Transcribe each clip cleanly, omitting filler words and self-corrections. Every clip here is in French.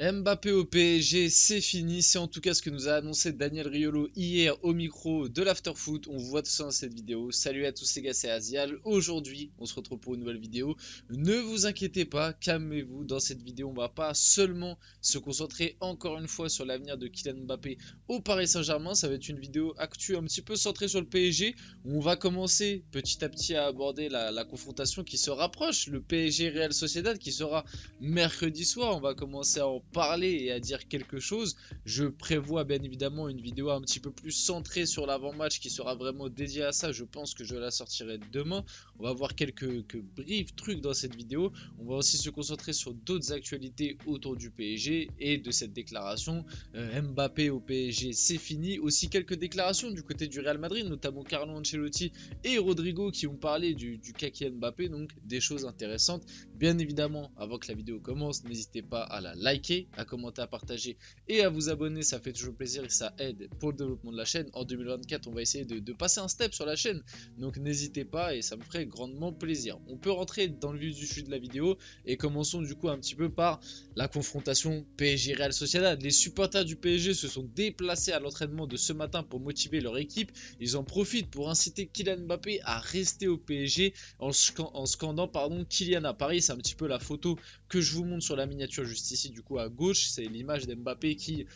Mbappé au PSG, c'est fini. C'est en tout cas ce que nous a annoncé Daniel Riolo hier au micro de l'Afterfoot. On voit tout ça dans cette vidéo. Salut à tous les gars, c'est Azial. Aujourd'hui, on se retrouve pour une nouvelle vidéo. Ne vous inquiétez pas, calmez-vous. Dans cette vidéo, on va pas seulement se concentrer encore une fois sur l'avenir de Kylian Mbappé au Paris Saint-Germain. Ça va être une vidéo actu un petit peu centrée sur le PSG. Où on va commencer petit à petit à aborder la confrontation qui se rapproche. Le PSG Real Sociedad qui sera mercredi soir. On va commencer à en parler et à dire quelque chose. Je prévois bien évidemment une vidéo un petit peu plus centrée sur l'avant-match qui sera vraiment dédiée à ça. Je pense que je la sortirai demain. On va voir quelques brefs trucs dans cette vidéo. On va aussi se concentrer sur d'autres actualités autour du PSG et de cette déclaration. Mbappé au PSG, c'est fini. Aussi quelques déclarations du côté du Real Madrid, notamment Carlo Ancelotti et Rodrigo qui ont parlé du Kaki Mbappé, donc des choses intéressantes. Bien évidemment, avant que la vidéo commence, n'hésitez pas à la liker, à commenter, à partager et à vous abonner, ça fait toujours plaisir et ça aide pour le développement de la chaîne. En 2024, on va essayer de passer un step sur la chaîne, donc n'hésitez pas et ça me ferait grandement plaisir. On peut rentrer dans le vif du sujet de la vidéo et commençons du coup un petit peu par la confrontation PSG Real Sociedad. Les supporters du PSG se sont déplacés à l'entraînement de ce matin pour motiver leur équipe. Ils en profitent pour inciter Kylian Mbappé à rester au PSG en scandant Kylian à Paris. C'est un petit peu la photo que je vous montre sur la miniature juste ici du coup à gauche. C'est l'image d'Mbappé qui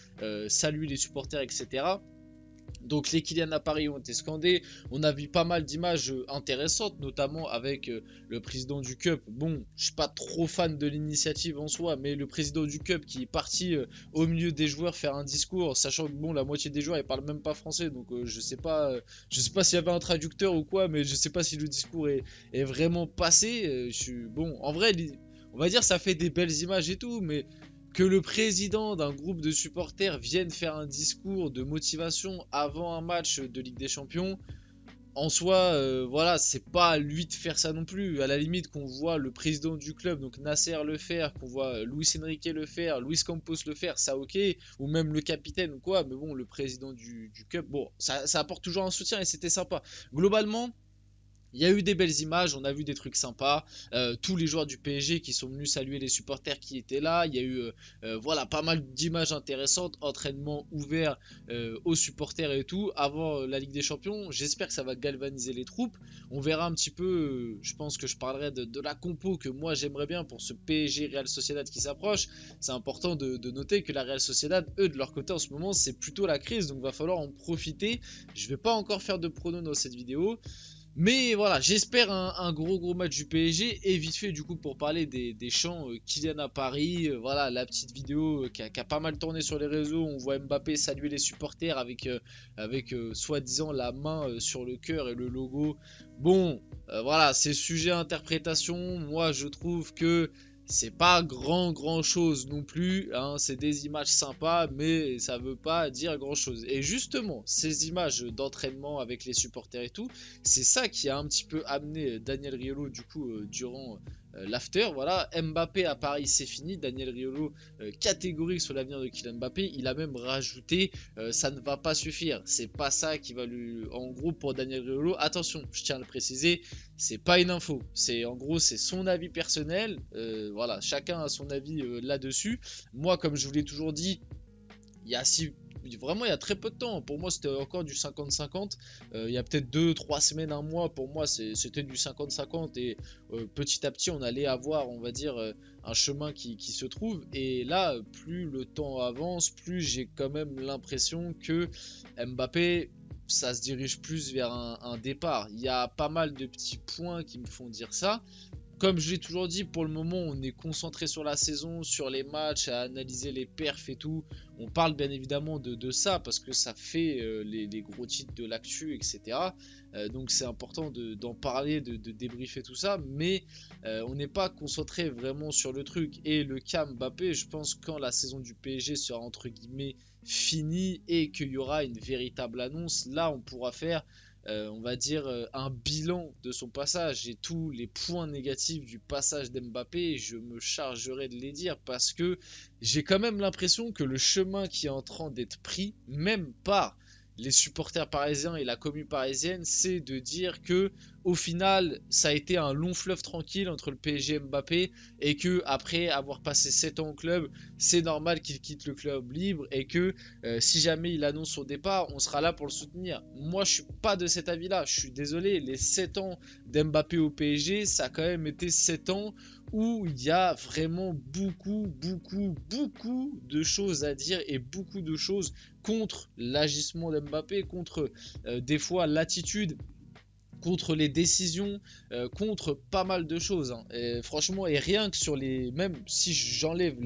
salue les supporters, etc. Donc les Kylian à Paris ont été scandés. On a vu pas mal d'images intéressantes, notamment avec le président du Cup. Bon, je suis pas trop fan de l'initiative en soi, mais le président du Cup qui est parti au milieu des joueurs faire un discours, sachant que bon, la moitié des joueurs ils parlent même pas français, donc je sais pas s'il y avait un traducteur ou quoi, mais je sais pas si le discours est vraiment passé. Bon, en vrai, on va dire ça fait des belles images et tout, mais que le président d'un groupe de supporters vienne faire un discours de motivation avant un match de Ligue des Champions, en soi, voilà, c'est pas à lui de faire ça non plus. À la limite, qu'on voit le président du club, donc Nasser le faire, qu'on voit Luis Enrique le faire, Luis Campos le faire, ça ok, ou même le capitaine ou quoi, mais bon, le président du club, bon, ça apporte toujours un soutien et c'était sympa. Globalement, il y a eu des belles images, on a vu des trucs sympas. Tous les joueurs du PSG qui sont venus saluer les supporters qui étaient là. Il y a eu voilà, pas mal d'images intéressantes, entraînement ouvert aux supporters et tout avant la Ligue des Champions. J'espère que ça va galvaniser les troupes. On verra un petit peu, je pense que je parlerai de la compo que moi j'aimerais bien pour ce PSG Real Sociedad qui s'approche. C'est important de noter que la Real Sociedad, eux de leur côté en ce moment, c'est plutôt la crise, donc va falloir en profiter. Je vais pas encore faire de pronos dans cette vidéo. Mais voilà, j'espère un gros match du PSG. Et vite fait, du coup, pour parler des chants Kylian à Paris, voilà, la petite vidéo qui a pas mal tourné sur les réseaux. On voit Mbappé saluer les supporters avec soi-disant la main sur le cœur et le logo. Bon, voilà, c'est sujet à interprétation. Moi, je trouve que c'est pas grand chose non plus, hein, c'est des images sympas, mais ça veut pas dire grand chose. Et justement, ces images d'entraînement avec les supporters et tout, c'est ça qui a un petit peu amené Daniel Riolo du coup durant l'after. Voilà, Mbappé à Paris c'est fini. Daniel Riolo catégorique sur l'avenir de Kylian Mbappé. Il a même rajouté ça ne va pas suffire. C'est pas ça qui va lui. En gros pour Daniel Riolo, attention, je tiens à le préciser, c'est pas une info. C'est en gros c'est son avis personnel. Voilà, chacun a son avis là-dessus. Moi, comme je vous l'ai toujours dit, il y a vraiment il y a très peu de temps. Pour moi c'était encore du 50-50. Il y a peut-être 2-3 semaines, un mois, pour moi c'était du 50-50 et petit à petit on allait avoir, on va dire, un chemin qui se trouve. Et là, plus le temps avance, plus j'ai quand même l'impression que Mbappé, ça se dirige plus vers un départ. Il y a pas mal de petits points qui me font dire ça. Comme je l'ai toujours dit, pour le moment, on est concentré sur la saison, sur les matchs, à analyser les perfs et tout. On parle bien évidemment de ça parce que ça fait les gros titres de l'actu, etc. Donc c'est important d'en parler, de débriefer tout ça. Mais on n'est pas concentré vraiment sur le truc. Et le cas Mbappé, je pense quand la saison du PSG sera entre guillemets finie et qu'il y aura une véritable annonce, là on pourra faire on va dire, un bilan de son passage et tous les points négatifs du passage d'Mbappé, je me chargerai de les dire parce que j'ai quand même l'impression que le chemin qui est en train d'être pris, même par les supporters parisiens et la commune parisienne, c'est de dire que au final, ça a été un long fleuve tranquille entre le PSG et Mbappé et que après avoir passé 7 ans au club, c'est normal qu'il quitte le club libre et que si jamais il annonce son départ, on sera là pour le soutenir. Moi, je suis pas de cet avis-là. Je suis désolé, les 7 ans d'Mbappé au PSG, ça a quand même été 7 ans où il y a vraiment beaucoup de choses à dire et beaucoup de choses contre l'agissement d'Mbappé, contre des fois l'attitude, contre les décisions, contre pas mal de choses. Hein. Et franchement, et rien que sur les... Même si j'enlève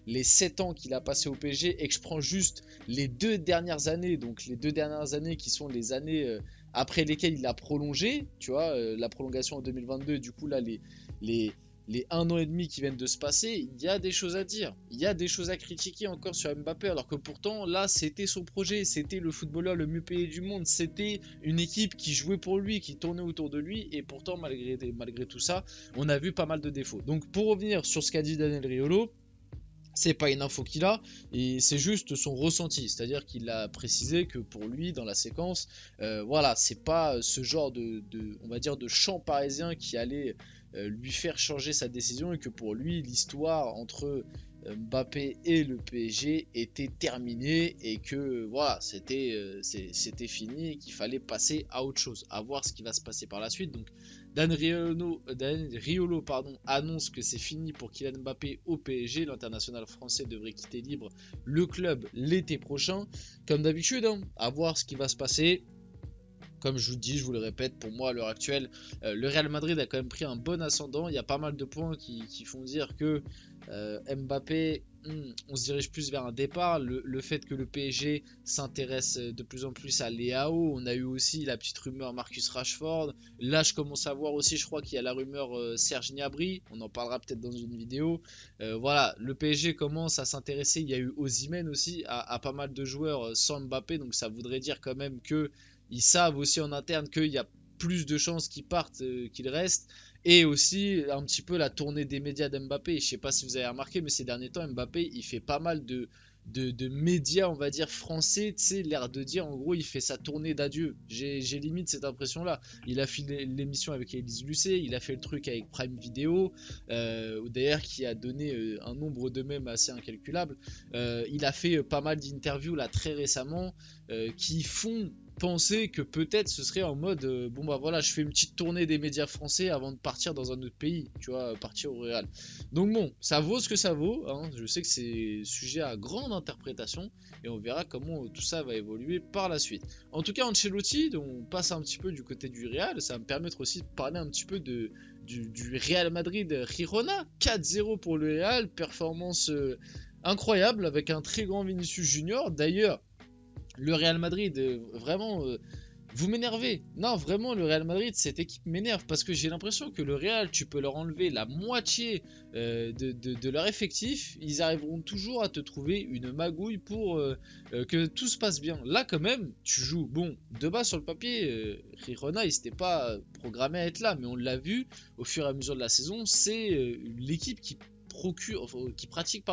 les 7 ans qu'il a passé au PSG et que je prends juste les 2 dernières années, donc les 2 dernières années qui sont les années après lesquelles il a prolongé, tu vois, la prolongation en 2022, du coup là, les, les 1 an et demi qui viennent de se passer, il y a des choses à dire, il y a des choses à critiquer encore sur Mbappé, alors que pourtant là c'était son projet, c'était le footballeur le mieux payé du monde, c'était une équipe qui jouait pour lui, qui tournait autour de lui, et pourtant malgré tout ça, on a vu pas mal de défauts. Donc pour revenir sur ce qu'a dit Daniel Riolo, c'est pas une info qu'il a, et c'est juste son ressenti, c'est-à-dire qu'il a précisé que pour lui, dans la séquence, voilà, c'est pas ce genre on va dire, de chant parisien qui allait lui faire changer sa décision, et que pour lui, l'histoire entre Mbappé et le PSG était terminée, et que voilà, c'était fini, et qu'il fallait passer à autre chose, à voir ce qui va se passer par la suite. Donc Dan Riolo annonce que c'est fini pour Kylian Mbappé au PSG. L'international français devrait quitter libre le club l'été prochain. Comme d'habitude, hein, à voir ce qui va se passer. Comme je vous dis, je vous le répète, pour moi à l'heure actuelle, le Real Madrid a quand même pris un bon ascendant. Il y a pas mal de points qui font dire que Mbappé, on se dirige plus vers un départ. Le fait que le PSG s'intéresse de plus en plus à Léao. On a eu aussi la petite rumeur Marcus Rashford. Là, je commence à voir aussi, je crois qu'il y a la rumeur Serge Gnabry. On en parlera peut-être dans une vidéo. Voilà, le PSG commence à s'intéresser. Il y a eu Osimhen aussi, à pas mal de joueurs sans Mbappé. Donc ça voudrait dire quand même que ils savent aussi en interne qu'il y a plus de chances qu'ils partent qu'ils restent. Et aussi un petit peu la tournée des médias d'Mbappé. Je sais pas si vous avez remarqué, mais ces derniers temps, Mbappé, il fait pas mal de médias, on va dire, français, tu sais, l'air de dire, en gros, il fait sa tournée d'adieu. J'ai limite cette impression-là. Il a fait l'émission avec Élise Lucet, il a fait le truc avec Prime Video, d'ailleurs, qui a donné un nombre de mèmes assez incalculable. Il a fait pas mal d'interviews, là, très récemment, qui font penser que peut-être ce serait en mode bon bah voilà, je fais une petite tournée des médias français avant de partir dans un autre pays, tu vois, partir au Real. Donc bon, ça vaut ce que ça vaut, hein. Je sais que c'est sujet à grande interprétation et on verra comment tout ça va évoluer par la suite. En tout cas, Ancelotti, on passe un petit peu du côté du Real, ça va me permettre aussi de parler un petit peu du Real Madrid Girona. 4-0 pour le Real, performance incroyable avec un très grand Vinicius Junior. D'ailleurs, le Real Madrid, vraiment, vous m'énervez. Non, vraiment, le Real Madrid, cette équipe m'énerve parce que j'ai l'impression que le Real, tu peux leur enlever la moitié de leur effectif, ils arriveront toujours à te trouver une magouille pour que tout se passe bien. Là, quand même, tu joues, bon, de bas sur le papier, Girona, il s'était pas programmé à être là, mais on l'a vu au fur et à mesure de la saison, c'est l'équipe qui pratique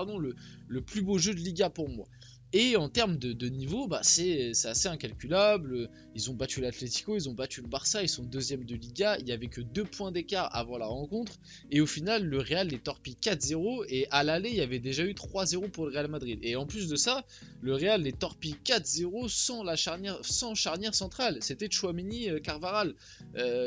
le plus beau jeu de Liga pour moi. Et en termes de niveau, bah c'est assez incalculable. Ils ont battu l'Atlético, ils ont battu le Barça, ils sont deuxième de Liga. Il n'y avait que 2 points d'écart avant la rencontre. Et au final, le Real les torpille 4-0. Et à l'aller, il y avait déjà eu 3-0 pour le Real Madrid. Et en plus de ça, le Real les torpille 4-0 sans charnière centrale. C'était Tchouaméni, Carvajal.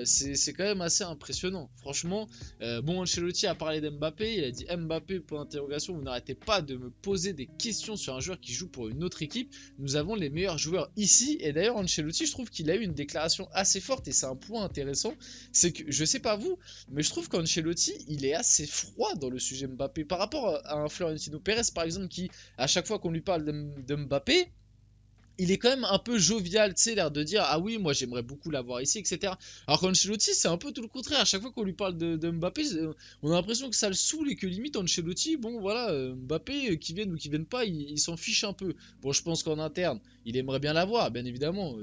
C'est quand même assez impressionnant. Franchement, bon, Ancelotti a parlé d'Mbappé. Il a dit Mbappé, pour interrogation, vous n'arrêtez pas de me poser des questions sur un joueur qui joue pour une autre équipe, nous avons les meilleurs joueurs ici. Et d'ailleurs, Ancelotti, je trouve qu'il a eu une déclaration assez forte, et c'est un point intéressant, c'est que, je sais pas vous, mais je trouve qu'Ancelotti, il est assez froid dans le sujet Mbappé, par rapport à un Florentino Pérez, par exemple, qui, à chaque fois qu'on lui parle de Mbappé, il est quand même un peu jovial, tu sais, l'air de dire ah oui, moi j'aimerais beaucoup l'avoir ici, etc. Alors qu'Ancelotti, c'est un peu tout le contraire. À chaque fois qu'on lui parle de Mbappé, on a l'impression que ça le saoule, et que limite Ancelotti, bon voilà, Mbappé, qui vienne ou qui vienne pas, il s'en fiche un peu. Bon, je pense qu'en interne, il aimerait bien l'avoir, bien évidemment,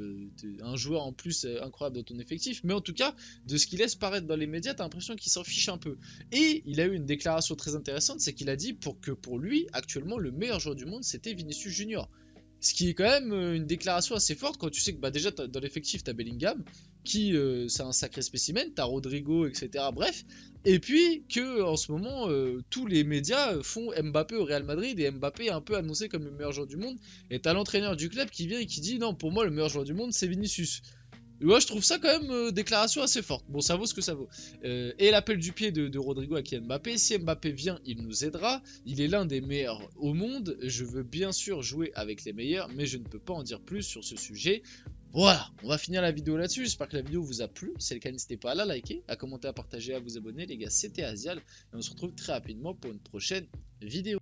un joueur en plus incroyable dans ton effectif, mais en tout cas, de ce qu'il laisse paraître dans les médias, t'as l'impression qu'il s'en fiche un peu. Et il a eu une déclaration très intéressante, c'est qu'il a dit que pour lui, actuellement, le meilleur joueur du monde, c'était Vinicius Junior. Ce qui est quand même une déclaration assez forte quand tu sais que bah, déjà dans l'effectif t'as Bellingham, qui c'est un sacré spécimen, t'as Rodrigo, etc. Bref, et puis que en ce moment tous les médias font Mbappé au Real Madrid et Mbappé est un peu annoncé comme le meilleur joueur du monde. Et t'as l'entraîneur du club qui vient et qui dit non, pour moi le meilleur joueur du monde c'est Vinicius. Ouais, je trouve ça quand même déclaration assez forte. Bon, ça vaut ce que ça vaut. Et l'appel du pied de Rodrigo à Kylian Mbappé. Si Mbappé vient, il nous aidera. Il est l'un des meilleurs au monde. Je veux bien sûr jouer avec les meilleurs, mais je ne peux pas en dire plus sur ce sujet. Voilà, on va finir la vidéo là-dessus. J'espère que la vidéo vous a plu. Si c'est le cas, n'hésitez pas à la liker, à commenter, à partager, à vous abonner. Les gars, c'était Azial. Et on se retrouve très rapidement pour une prochaine vidéo.